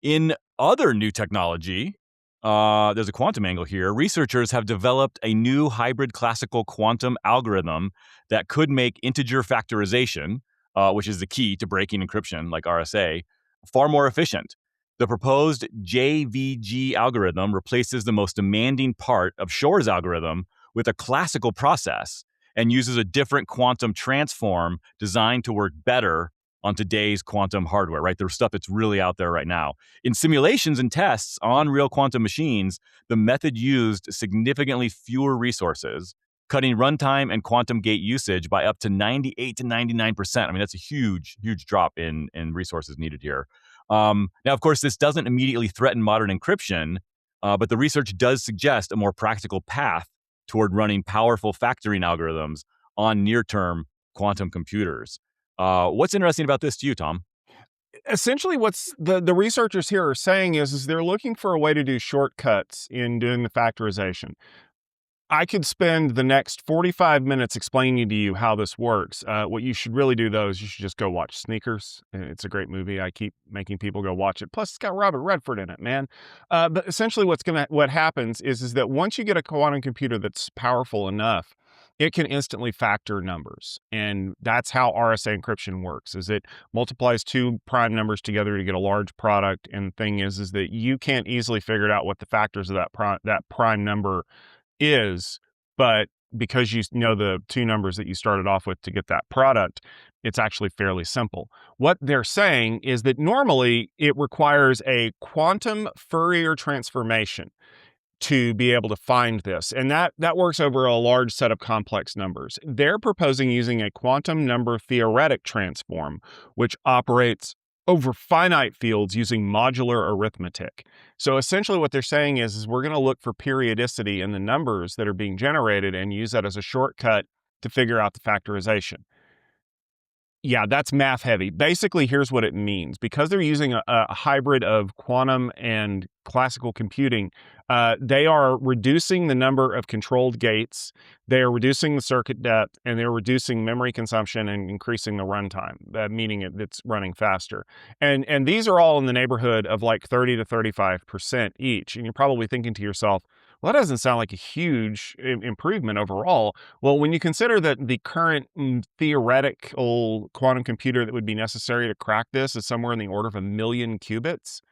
In other new technology, there's a quantum angle here. Researchers have developed a new hybrid classical quantum algorithm that could make integer factorization, which is the key to breaking encryption like RSA, far more efficient. The proposed JVG algorithm replaces the most demanding part of Shor's algorithm with a classical process and uses a different quantum transform designed to work better on today's quantum hardware, right? There's stuff that's really out there right now. In simulations and tests on real quantum machines, the method used significantly fewer resources, cutting runtime and quantum gate usage by up to 98 to 99%. I mean, that's a huge, huge drop in resources needed here. Now, of course, this doesn't immediately threaten modern encryption, but the research does suggest a more practical path toward running powerful factoring algorithms on near-term quantum computers. What's interesting about this to you, Tom? Essentially, what's the researchers here are saying is they're looking for a way to do shortcuts in doing the factorization. I could spend the next 45 minutes explaining to you how this works. What you should really do, though, is you should just go watch Sneakers. It's a great movie. I keep making people go watch it. Plus, it's got Robert Redford in it, man. But essentially, what happens is that once you get a quantum computer that's powerful enough, it can instantly factor numbers, and that's how RSA encryption works. Is it multiplies two prime numbers together to get a large product? And the thing is that you can't easily figure out what the factors of that prime number is, but because you know the two numbers that you started off with to get that product, it's actually fairly simple. What they're saying is that normally it requires a quantum Fourier transformation to be able to find this, and that works over a large set of complex numbers. They're proposing using a quantum number theoretic transform, which operates over finite fields using modular arithmetic. So essentially what they're saying is we're going to look for periodicity in the numbers that are being generated and use that as a shortcut to figure out the factorization. Yeah, that's math heavy. Basically, here's what it means. Because they're using a hybrid of quantum and classical computing, they are reducing the number of controlled gates, they are reducing the circuit depth, and they're reducing memory consumption and increasing the runtime, meaning it's running faster. And these are all in the neighborhood of like 30 to 35% each. And you're probably thinking to yourself, well, that doesn't sound like a huge improvement overall. Well, when you consider that the current theoretical quantum computer that would be necessary to crack this is somewhere in the order of 1,000,000 qubits,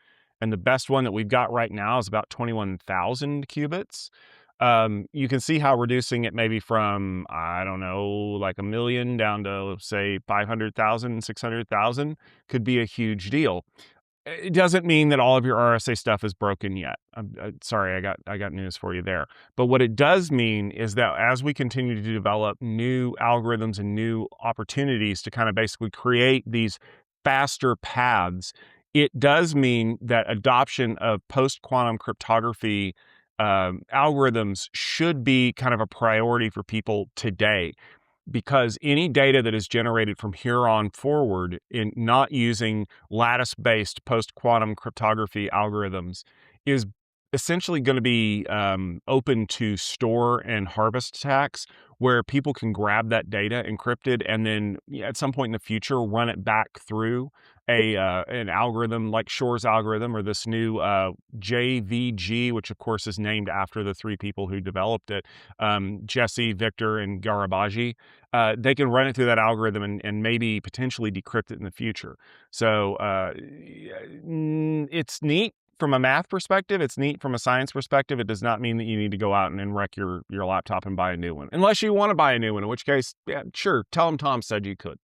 and the best one that we've got right now is about 21,000 qubits, you can see how reducing it maybe from, I don't know, like 1,000,000 down to, say, 500,000, 600,000 could be a huge deal. It doesn't mean that all of your RSA stuff is broken yet. I'm sorry, I got news for you there. But what it does mean is that as we continue to develop new algorithms and new opportunities to kind of basically create these faster paths, it does mean that adoption of post-quantum cryptography algorithms should be kind of a priority for people today, because any data that is generated from here on forward in not using lattice-based post-quantum cryptography algorithms is essentially going to be open to store and harvest attacks, where people can grab that data encrypted and then at some point in the future run it back through an algorithm like Shor's algorithm, or this new JVG, which of course is named after the three people who developed it, Jesse, Victor, and Garabaji. They can run it through that algorithm and maybe potentially decrypt it in the future. So it's neat from a math perspective. It's neat from a science perspective. It does not mean that you need to go out and wreck your laptop and buy a new one, unless you want to buy a new one, in which case, yeah, sure, tell them Tom said you could.